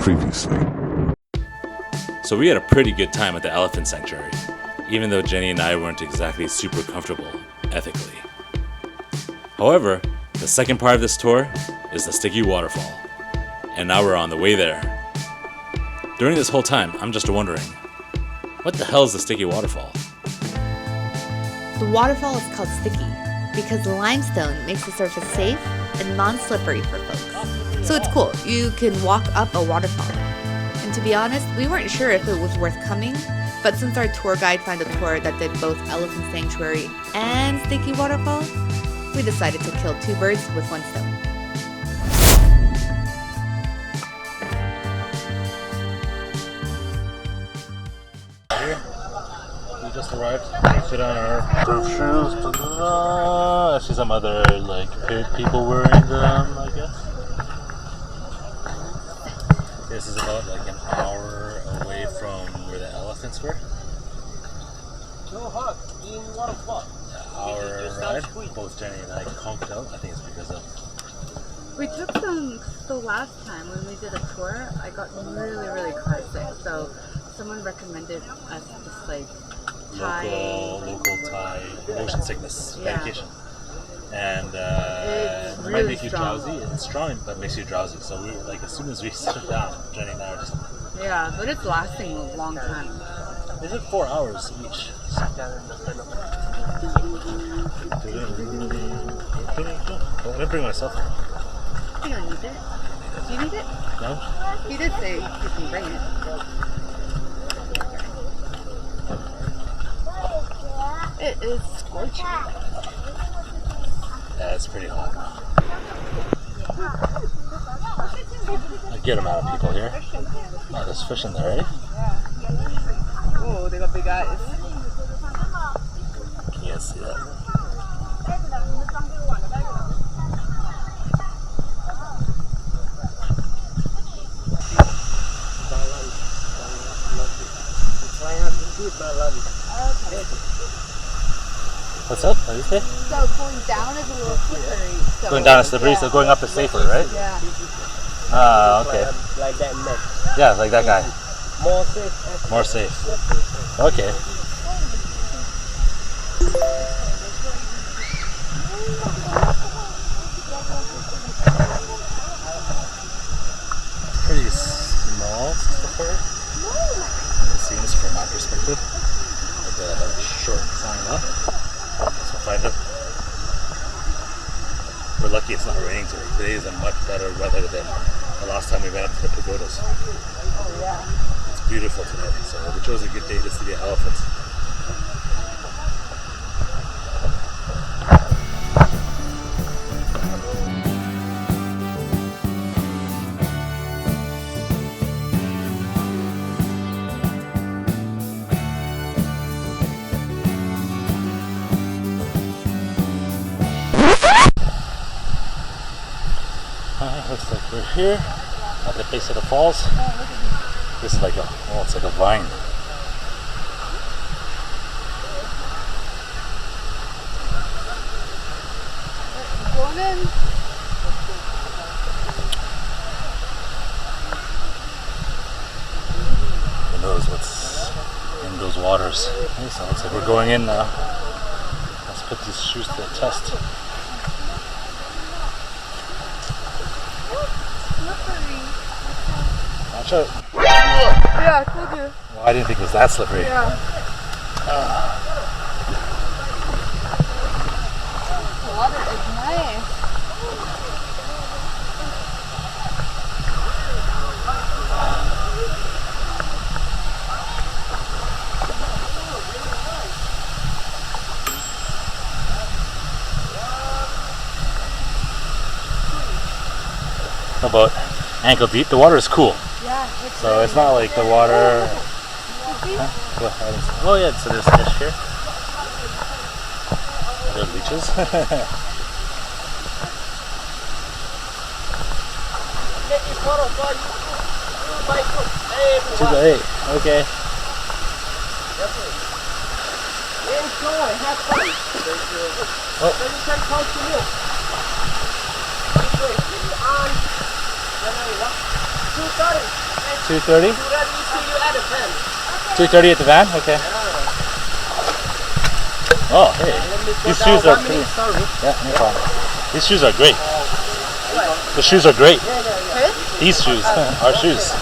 Previously. So we had a pretty good time at the elephant sanctuary, even though Jenny and I weren't exactly super comfortable ethically. However, the second part of this tour is the Sticky Waterfall, and now we're on the way there. During this whole time, I'm just wondering, what the hell is the Sticky Waterfall? The waterfall is called sticky because limestone makes the surface safe and non-slippery for folks. So it's cool, you can walk up a waterfall. And to be honest, we weren't sure if it was worth coming, but since our tour guide found a tour that did both Elephant Sanctuary and Sticky Waterfall, we decided to kill two birds with one stone. We just arrived. We put on our surf shoes. I see some other people wearing them, I guess. This is about an hour away from where the elephants were. Our ride, both Jenny and I conked out. I think it's because of... We took some, so last time when we did a tour, I got really car sick. So someone recommended us just local Thai motion sickness medication. And it's it really might make you strong. drowsy. It's strong, but it makes you drowsy. So we, as soon as we sit down, Jenny and I are just... Yeah, but it's lasting a long time. Is it 4 hours each? I'm gonna bring myself. You don't need it. Do you need it? No? He did say you can bring it. It is scorching. Yeah, it's pretty hot. A good amount of people here. Oh, there's fish in there, eh? Oh, they got big eyes. Can you guys see that? What's up? What do you say? So going down is a little slippery. So Going down is slippery, so going up is safer, right? Yeah. Ah, okay. Like that neck. Yeah, like that guy. More safe. More safe. Okay. Pretty small so far. Seeing this from my perspective. Like a short sign up. So find it. We're lucky it's not raining today. Today is a much better weather than the last time we went up to the pagodas. Oh yeah. It's beautiful today, so we chose a good day to see the elephants. Looks like we're here at the base of the falls. This is it's like a vine. Going in. Who knows what's in those waters? Okay, so it looks like we're going in now. Let's put these shoes to the test. Watch out. Yeah, I told you. Well, I didn't think it was that slippery. Yeah. The water is nice. About ankle deep. The water is cool. Yeah. So it's not like the water... Oh yeah, so there's fish here. Are there leeches? To the 8, okay. Enjoy, have fun. Oh. Then you can continue. On. 2:30. 2:30? 2:30 at the van? Okay. Oh, hey. These shoes are pretty. Yeah, no problem. These shoes are great. The shoes are great. These shoes, our shoes.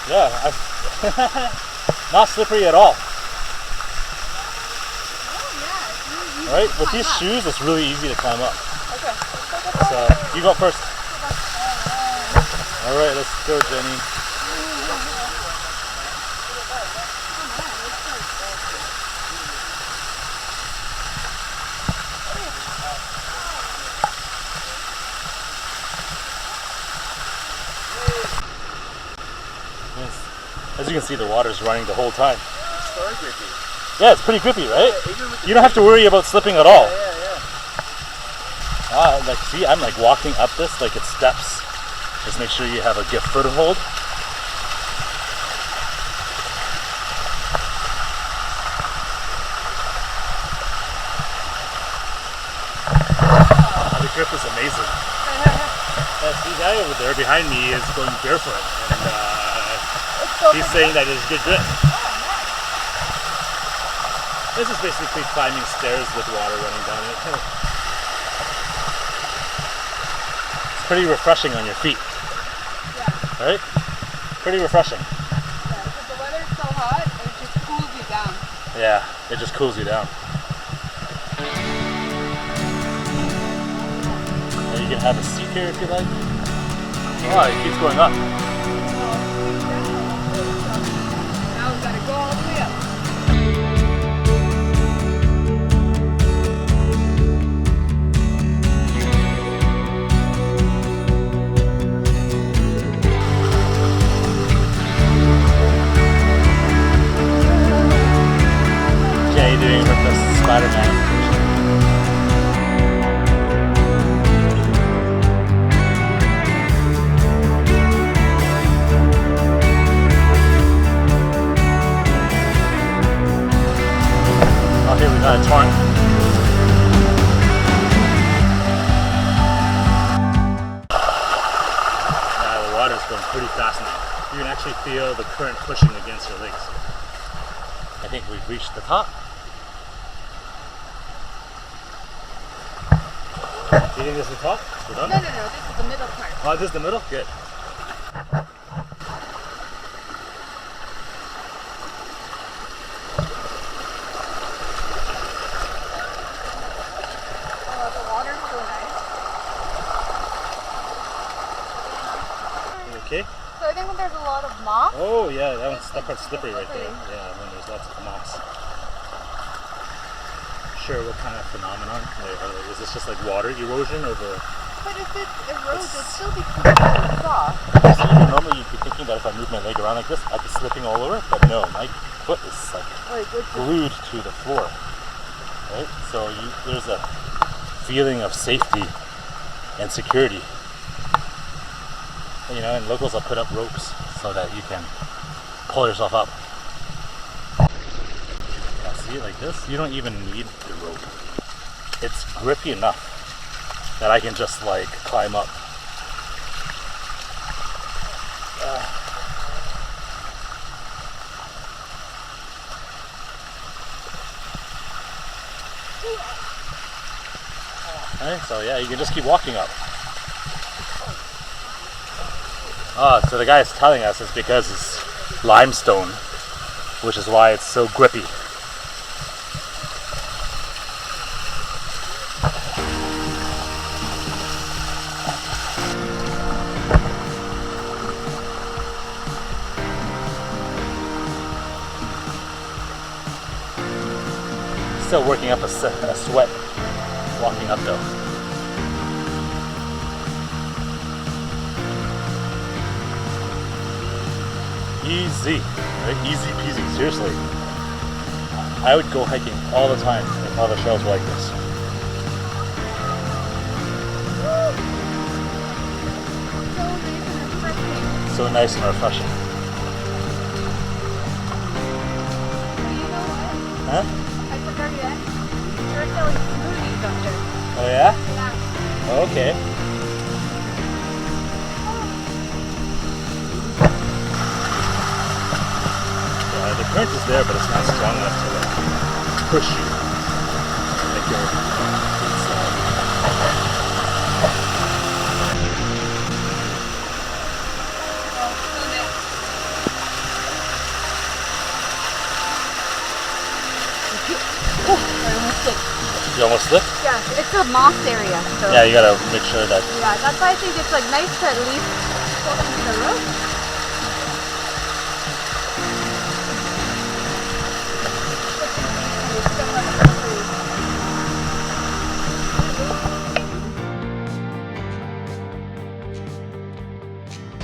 Yeah, not slippery at all. Right? With these shoes, it's really easy to climb up. Okay. So, you go first. Alright, let's go, Jenny. Yes. As you can see, the water's running the whole time. Yeah, it's pretty grippy, right? You don't have to worry about slipping at all. Like, see, I'm like walking up this like it's steps. Just make sure you have a good foothold. The grip is amazing. The guy over there behind me is going barefoot, and he's saying that it's good grip. This is basically climbing stairs with water running down it. It's pretty refreshing on your feet. Yeah. Right? Pretty refreshing. Yeah, because the weather is so hot, it just cools you down. Yeah, it just cools you down. And you can have a seat here if you like. Oh, it keeps going up. Now we gotta go all the way up. Doing with the Spider-Man. Oh, here we got a torrent. Yeah, the water's going pretty fast now. You can actually feel the current pushing against your legs. I think we've reached the top. Do you think this is the top? We're done? No, this is the middle part. Oh, this is the middle? Good. Oh, the water's so nice. You okay? So I think when there's a lot of moss. Oh yeah, that part's slippery right there. Yeah, when there's lots of moss. Sure, what kind of phenomenon? Like, is this just like water erosion over? But if it erodes, it'd still be completely soft. See, normally you'd be thinking that if I move my leg around like this, I'd be slipping all over, but no, my foot is like glued to the floor. Right? So there's a feeling of safety and security. You know, and locals will put up ropes so that you can pull yourself up. Yeah, see, like this, you don't even need the rope. It's grippy enough that I can just like climb up. Right, so yeah, you can just keep walking up. So the guy is telling us it's because it's limestone, which is why it's so grippy. Still working up a sweat walking up though. Easy, right? Easy peasy, seriously. I would go hiking all the time if all the trails were like this. so nice and refreshing. Huh? I forgot that. They're selling smoothies up there. Oh yeah? Yeah. Oh, okay. Yeah, the current is there, but it's not strong enough to like push you. Make your feet slide. You almost slipped? Yeah, it's a moss area. So Yeah, you gotta make sure that. yeah, that's why I think it's like nice to at least go into the road.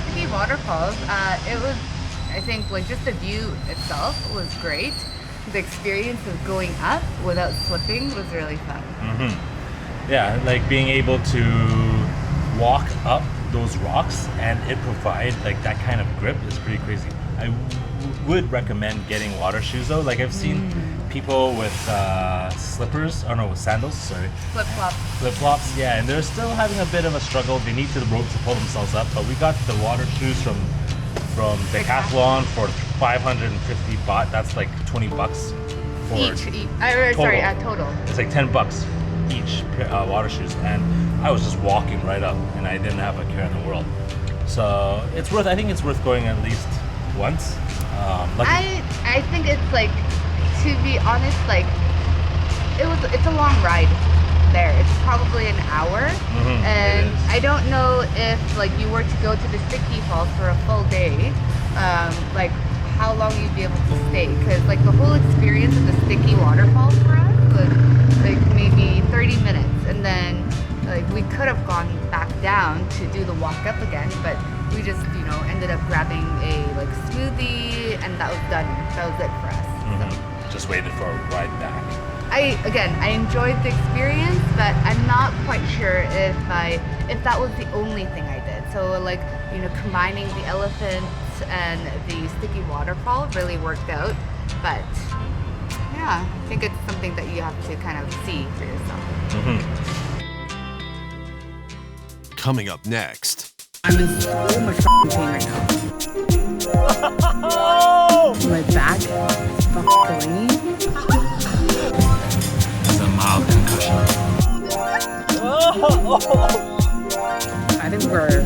Sticky Waterfalls, it was, I think, like just the view itself was great. The experience of going up without slipping was really fun. Yeah, like being able to walk up those rocks and it provide like that kind of grip is pretty crazy. I would recommend getting water shoes though. Like I've seen people with slippers, or no, with sandals, sorry. Flip-flops. Flip-flops, yeah, and they're still having a bit of a struggle. They need the rope to pull themselves up, but we got the water shoes from Decathlon for 550 baht. That's like 20 bucks for Total. It's like 10 bucks each water shoes, and I was just walking right up, and I didn't have a care in the world. So it's worth. I think it's worth going at least once. I think it's like, to be honest, like it's a long ride there. It's probably an hour, and I don't know if like you were to go to the Sticky Falls for a full day, like how long you'd be able to stay, because like the whole experience of the Sticky Waterfalls for us was like maybe 30 minutes, and then like we could have gone back down to do the walk up again, but we just ended up grabbing a like smoothie, and that was done. That was it for us. Just waited for a ride back. I enjoyed the experience, but I'm not quite sure if that was the only thing I did. So like combining the elephant and the Sticky Waterfall really worked out. But yeah, I think it's something that you have to kind of see for yourself. Coming up next. I'm in so much pain right now. My back is fucking. It's a mild concussion. I think we're